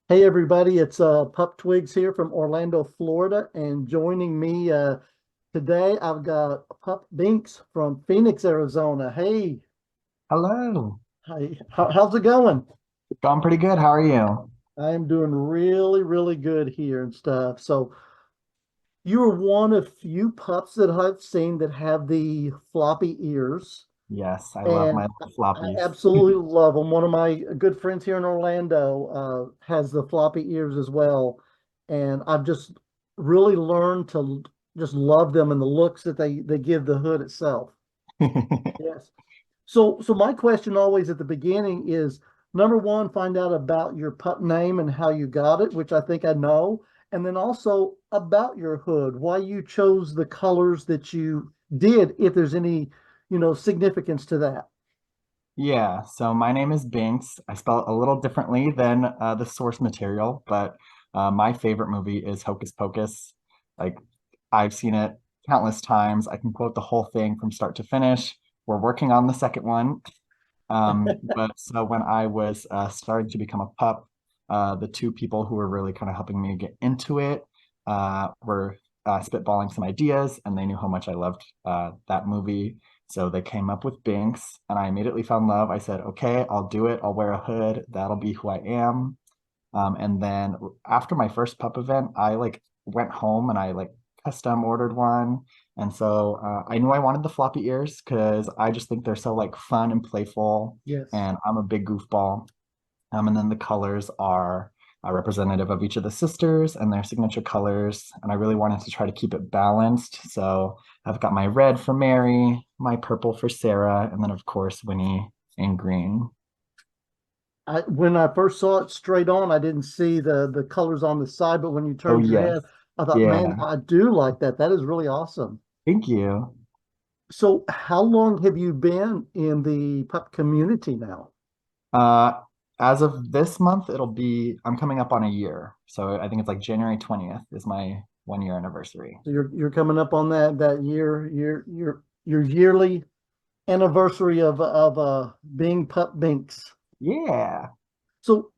Hey everybody, it's Pup Twigs here from Orlando, Florida, and joining me today I've got Pup Bynx from Phoenix, Arizona. Hey, Hello. hi, how's it going? Going pretty good. How are you? I am doing really, really good here and stuff. So you are one of few pups that I've seen that have the floppy ears, Yes, I love and my little I floppies. absolutely love them. One of my good friends here in Orlando has the floppy ears as well, and I've just really learned to just love them and the looks that they give the hood itself. Yes. So my question always at the beginning is number one, find out about your pup name and how you got it, which I think I know, and then also about your hood, why you chose the colors that you did, if there's any, significance to that. Yeah, so my name is Binks. I spell it a little differently than the source material, but my favorite movie is Hocus Pocus. Like, I've seen it countless times. I can quote the whole thing from start to finish. We're working on the second one. But so when I was starting to become a pup, the two people who were really kind of helping me get into it were spitballing some ideas, and they knew how much I loved that movie. So they came up with Binks, and I immediately found love. I said, okay, I'll do it. I'll wear a hood. That'll be who I am. And then after my first pup event, I like went home and I like custom ordered one. And so I knew I wanted the floppy ears because I just think they're so like fun and playful. Yes. And I'm a big goofball. And then the colors are representative of each of the sisters and their signature colors. And I really wanted to try to keep it balanced. So I've got my red for Mary, my purple for Sarah, and then of course Winnie in green. When I first saw it straight on, I didn't see the colors on the side, but when you Oh turned your yes. head, I thought, man, Yeah. I do like that. That is really awesome. Thank you. So, how long have you been in the pup community now? Uh, as of this month, I'm coming up on a year. So I think it's like January 20th is my 1 year anniversary. So you're coming up on that your yearly anniversary of being Pup Binks. Yeah. So,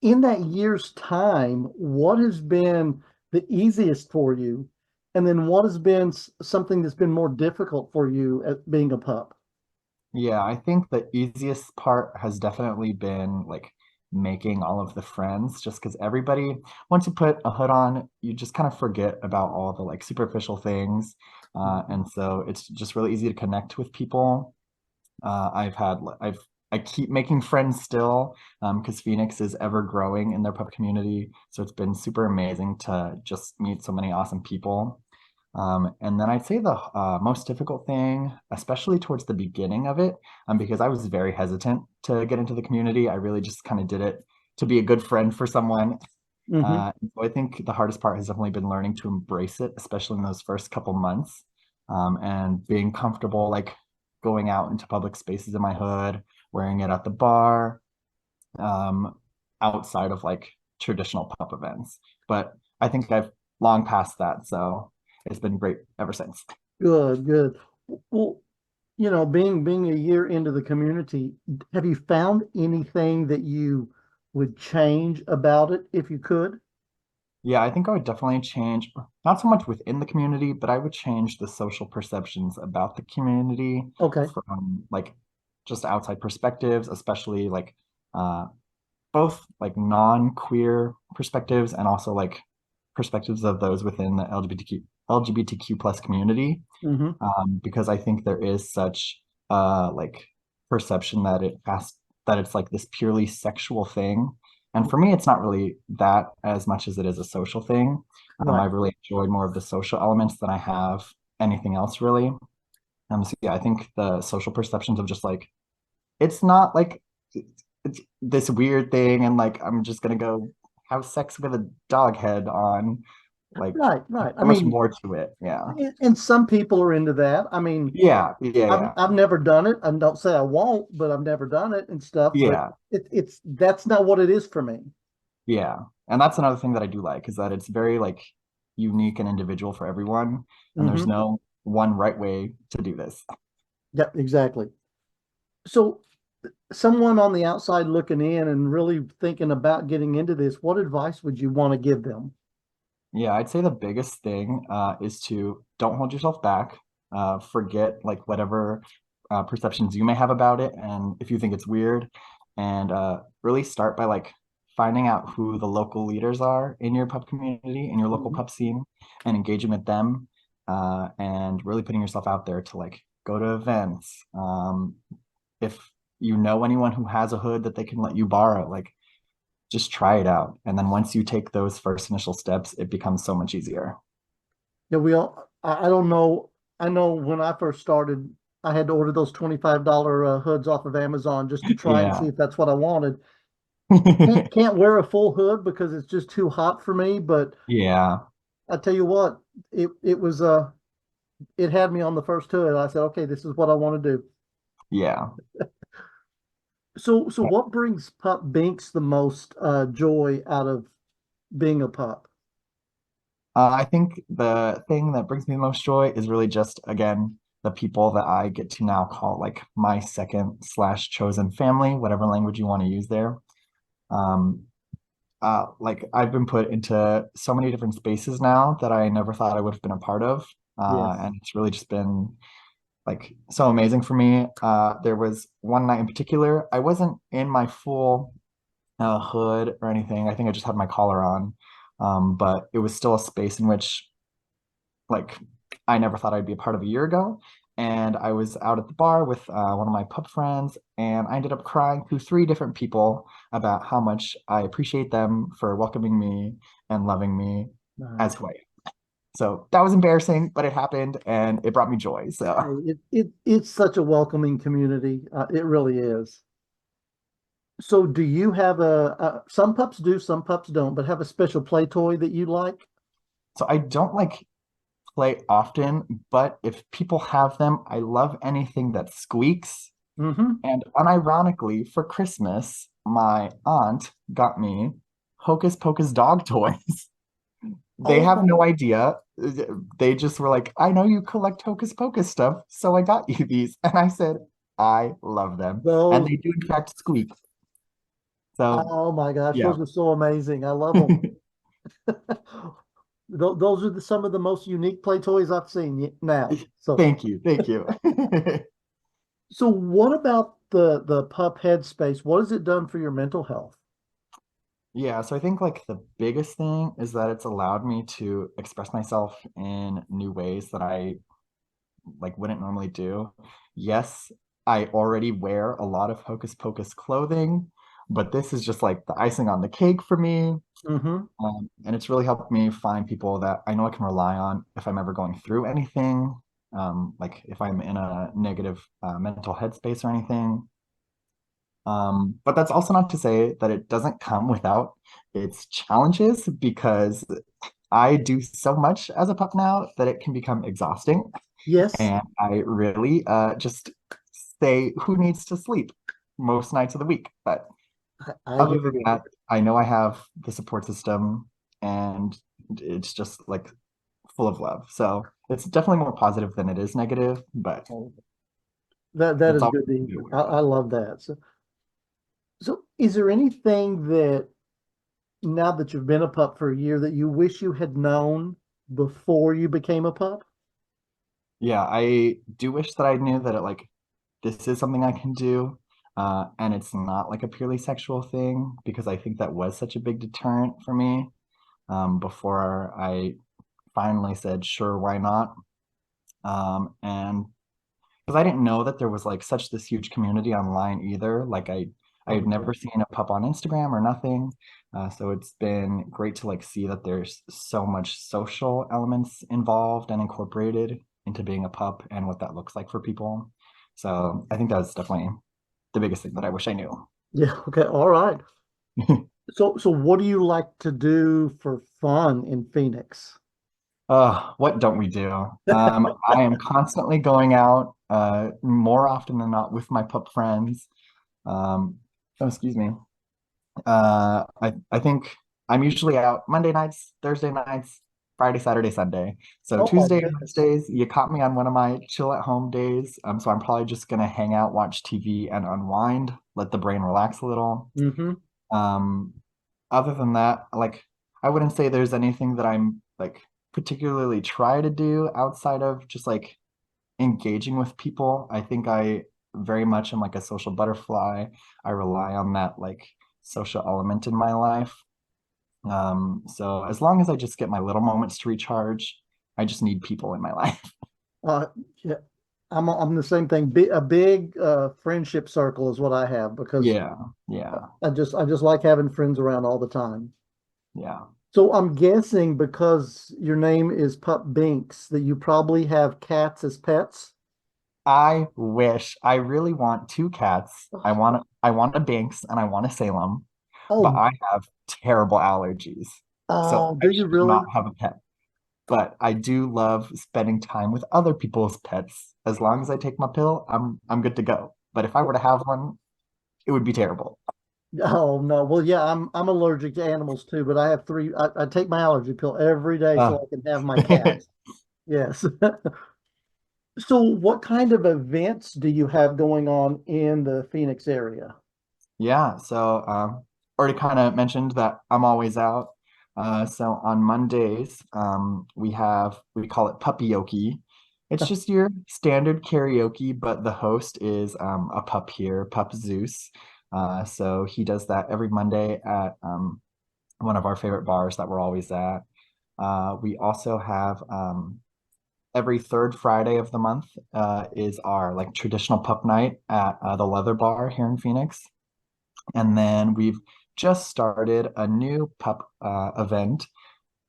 in that year's time, what has been the easiest for you? And then what has been something that's been more difficult for you at being a pup? Yeah, I think the easiest part has definitely been like making all of the friends, just because once you put a hood on, you just kind of forget about all the like superficial things. Mhm. And so it's just really easy to connect with people. I keep making friends still, because Phoenix is ever growing in their pup community. So it's been super amazing to just meet so many awesome people. And then I'd say the most difficult thing, especially towards the beginning of it, because I was very hesitant to get into the community. I really just kind of did it to be a good friend for someone. Hmm. So I think the hardest part has definitely been learning to embrace it, especially in those first couple months, and being comfortable, like going out into public spaces in my hood, wearing it at the bar, um, outside of like traditional pub events. But I think I've long past that, so it's been great ever since. Good, good. Well, being a year into the community, have you found anything that you would change about it if you could? Yeah, I think I would definitely change, not so much within the community, but I would change the social perceptions about the community Okay. from like just outside perspectives, especially like uh, both like non-queer perspectives and also like perspectives of those within the LGBTQ plus community. Hmm. Because I think there is such like perception that it's like this purely sexual thing. And for me, it's not really that as much as it is a social thing. Right. I've really enjoyed more of the social elements than I have anything else really. So yeah, I think the social perceptions of just like it's not like it's this weird thing and like I'm just gonna go have sex with a dog head on. Like Right, right. I so much mean, more to it. Yeah. and some people are into that. I mean, Yeah, yeah, I've yeah. I've never done it. I don't say I won't, but I've never done it and stuff. But Yeah, it's that's not what it is for me. yeah. And that's another thing that I do like is that it's very like unique and individual for everyone. And there's Hmm. no one right way to do this. Yep, exactly. So someone on the outside looking in and really thinking about getting into this, what advice would you want to give them? Yeah, I'd say the biggest thing is to don't hold yourself back. Forget like whatever perceptions you may have about it, and if you think it's weird, and really start by like finding out who the local leaders are in your pup community, in your local Mhm. pup scene, and engaging with them, and really putting yourself out there to like go to events. If you know anyone who has a hood that they can let you borrow, like just try it out. And then once you take those first initial steps, it becomes so much easier. Yeah, I don't know. I know when I first started, I had to order those $25 hoods off of Amazon just to try and see Yeah. if that's what I wanted. Can't wear a full hood because it's just too hot for me, but Yeah. I tell you what, it was it had me on the first hood. I said, okay, this is what I want to do. Yeah. So what brings Pup Binks the most joy out of being a pup? I think the thing that brings me the most joy is really just, again, the people that I get to now call like my second slash chosen family, whatever language you want to use there. Um, like I've been put into so many different spaces now that I never thought I would have been a part of. Yes. And it's really just been like so amazing for me. There was one night in particular, I wasn't in my full hood or anything. I think I just had my collar on. But it was still a space in which like I never thought I'd be a part of a year ago. And I was out at the bar with one of my pup friends, and I ended up crying to three different people about how much I appreciate them for welcoming me and loving me as Nice. who I am. So that was embarrassing, but it happened and it brought me joy. So Hey, it's such a welcoming community. It really is. So do you have some pups do, some pups don't, but have a special play toy that you like? so I don't like play often, but if people have them, I love anything that squeaks. Mm-hmm. And unironically, for Christmas, my aunt got me Hocus Pocus dog toys. They have Oh, no idea. They just were like, I know you collect Hocus Pocus stuff, so I got you these. And I said, I love them. And those, they do, in fact, squeak. So, oh my gosh, yeah. those are so amazing. I love them. Those are some of the most unique play toys I've seen now. So, Thank you. Thank you. so what about the pup headspace? What has it done for your mental health? Yeah, so I think like the biggest thing is that it's allowed me to express myself in new ways that I like wouldn't normally do. Yes, I already wear a lot of Hocus Pocus clothing, but this is just like the icing on the cake for me. Mm-hmm. And it's really helped me find people that I know I can rely on if I'm ever going through anything, like if I'm in a negative mental headspace or anything. But that's also not to say that it doesn't come without its challenges because I do so much as a pup now that it can become exhausting. Yes, And I really just say who needs to sleep most nights of the week. But I other hear than you. that, I know I have the support system and it's just like full of love. So it's definitely more positive than it is negative, but That it's is all good to to be hear. aware I of. love that. So is there anything that now that you've been a pup for a year that you wish you had known before you became a pup? Yeah, I do wish that I knew that it like this is something I can do. And it's not like a purely sexual thing because I think that was such a big deterrent for me before I finally said, sure, why not? And because I didn't know that there was like such this huge community online either. I Oh had yeah. never seen a pup on Instagram or nothing. So it's been great to like see that there's so much social elements involved and incorporated into being a pup and what that looks like for people. So I think that's definitely the biggest thing that I wish I knew. Yeah, okay. All right. So what do you like to do for fun in Phoenix? What don't we do? I am constantly going out, more often than not with my pup friends. Um, oh, excuse me. I think I'm usually out Monday nights, Thursday nights. Friday, Saturday, Sunday. So Oh my Tuesday and goodness. Wednesdays, you caught me on one of my chill at home days. So I'm probably just gonna hang out, watch TV, and unwind, let the brain relax a little. Mm-hmm. Um, Other than that, like I wouldn't say there's anything that I'm like particularly try to do outside of just like engaging with people. I think I very much am like a social butterfly. I rely on that like social element in my life. So as long as I just get my little moments to recharge, I just need people in my life. Uh, yeah, I'm the same thing. A big friendship circle is what I have because Yeah, yeah, I just like having friends around all the time. yeah. So I'm guessing because your name is Pup Bynx that you probably have cats as pets. I wish I really want two cats. I want a Binks and I want a Salem, but Oh, I have terrible allergies. So oh, I do you should not really? have a pet. But I do love spending time with other people's pets. As long as I take my pill, I'm good to go. But if I were to have one, it would be terrible. Oh no. Well, yeah, I'm allergic to animals too, but I have three. I take my allergy pill every day so Uh, I can have my cats. Yes. So what kind of events do you have going on in the Phoenix area? Yeah, so already kind of mentioned that I'm always out. So on Mondays, we call it puppyoke. It's just your standard karaoke, but the host is a pup here, Pup Zeus. So he does that every Monday at one of our favorite bars that we're always at. We also have every third Friday of the month is our like traditional pup night at the Leather Bar here in Phoenix. And then we've just started a new pup event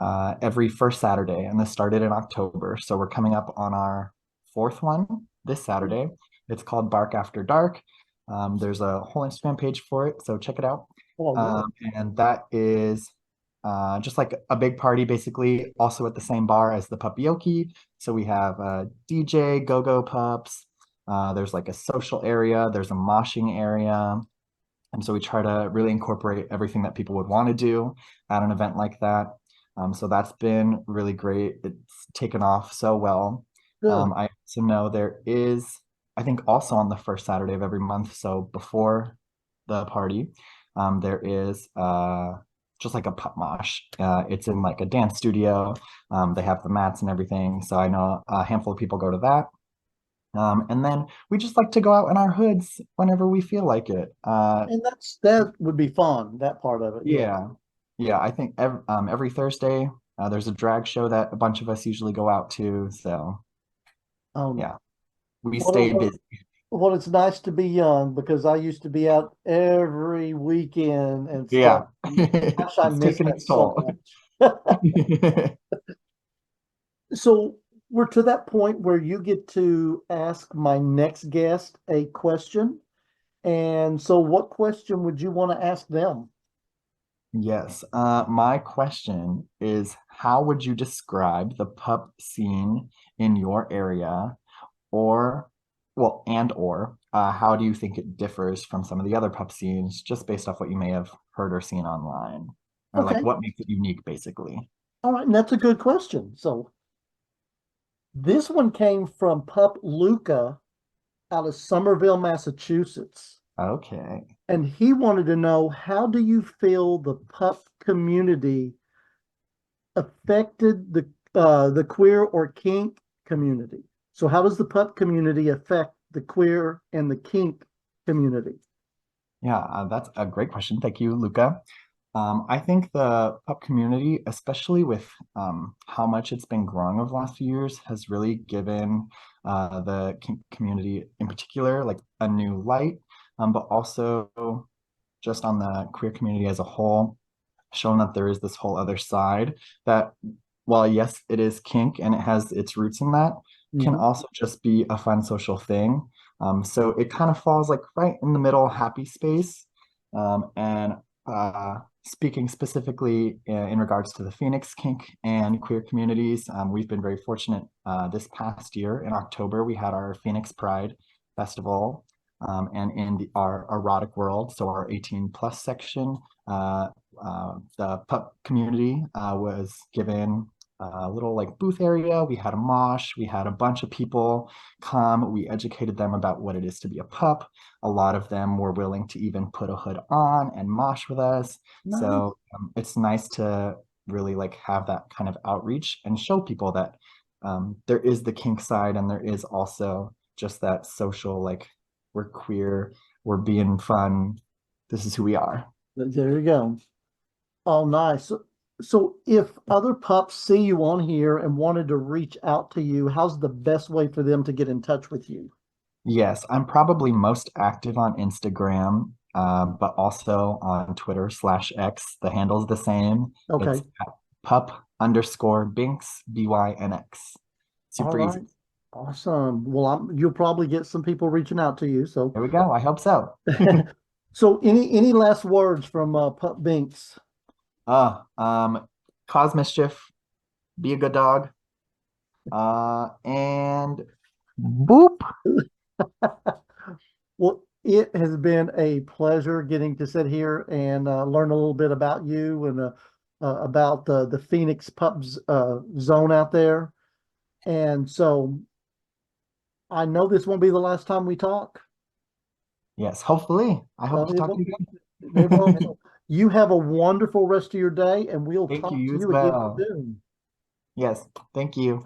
every first Saturday, and this started in October. So we're coming up on our fourth one this Saturday. It's called Bark After Dark. There's a whole Instagram page for it, so check it out. Oh, really? And that is just like a big party, basically, also at the same bar as the Puppyoki. So we have DJ, go-go pups. There's like a social area. There's a moshing area. And so we try to really incorporate everything that people would want to do at an event like that. So that's been really great. It's taken off so well. Good. I also know there is, I think also on the first Saturday of every month, so before the party, there is just like a pup mosh. It's in like a dance studio. They have the mats and everything. So I know a handful of people go to that. And then we just like to go out in our hoods whenever we feel like it. And that would be fun, that part of it. Yeah. Yeah, yeah. I think every Thursday there's a drag show that a bunch of us usually go out to. So Um, yeah, we what, stay what, busy. what it's nice to be young because I used to be out every weekend and stuff. Yeah, Gosh, I it's miss taken that its so toll. much. So we're to that point where you get to ask my next guest a question. And so what question would you want to ask them? Yes. My question is, how would you describe the pup scene in your area, or, well, and or how do you think it differs from some of the other pup scenes, just based off what you may have heard or seen online, or like Okay. what makes it unique, basically? All right. And that's a good question. So this one came from Pup Luca out of Somerville, Massachusetts. Okay. And he wanted to know, how do you feel the pup community affected the queer or kink community? So how does the pup community affect the queer and the kink community? Yeah, that's a great question. Thank you, Luca. I think the pup community, especially with how much it's been growing over the last few years, has really given the kink community in particular like a new light, but also just on the queer community as a whole, shown that there is this whole other side that, while yes, it is kink and it has its roots in that, can Mhm. also just be a fun social thing. So it kind of falls like right in the middle, happy space. And speaking specifically in regards to the Phoenix kink and queer communities, we've been very fortunate. This past year in October, we had our Phoenix Pride Festival. And in our erotic world, so our 18 plus section, the pup community was given a little like booth area. We had a mosh. We had a bunch of people come. We educated them about what it is to be a pup. A lot of them were willing to even put a hood on and mosh with us. Nice. So it's nice to really like have that kind of outreach and show people that there is the kink side and there is also just that social, like we're queer, we're being fun. This is who we are. There you go. Oh, nice. So if other pups see you on here and wanted to reach out to you, how's the best way for them to get in touch with you? Yes, I'm probably most active on Instagram, but also on Twitter/X. The handle's the same. It's Okay. at pup_Bynx, BYNX. All Super right. easy. Awesome. Well, you'll probably get some people reaching out to you. So, There we go. I hope so. so any last words from Pup Binks? Cause mischief, be a good dog, and boop. Well, it has been a pleasure getting to sit here and learn a little bit about you and about the Phoenix Pups zone out there. And so I know this won't be the last time we talk. Yes, hopefully. I hope to It talk to won't, you it won't. again. So you have a wonderful rest of your day, and we'll Thank you, talk to you as you again well. soon. Yes, thank you.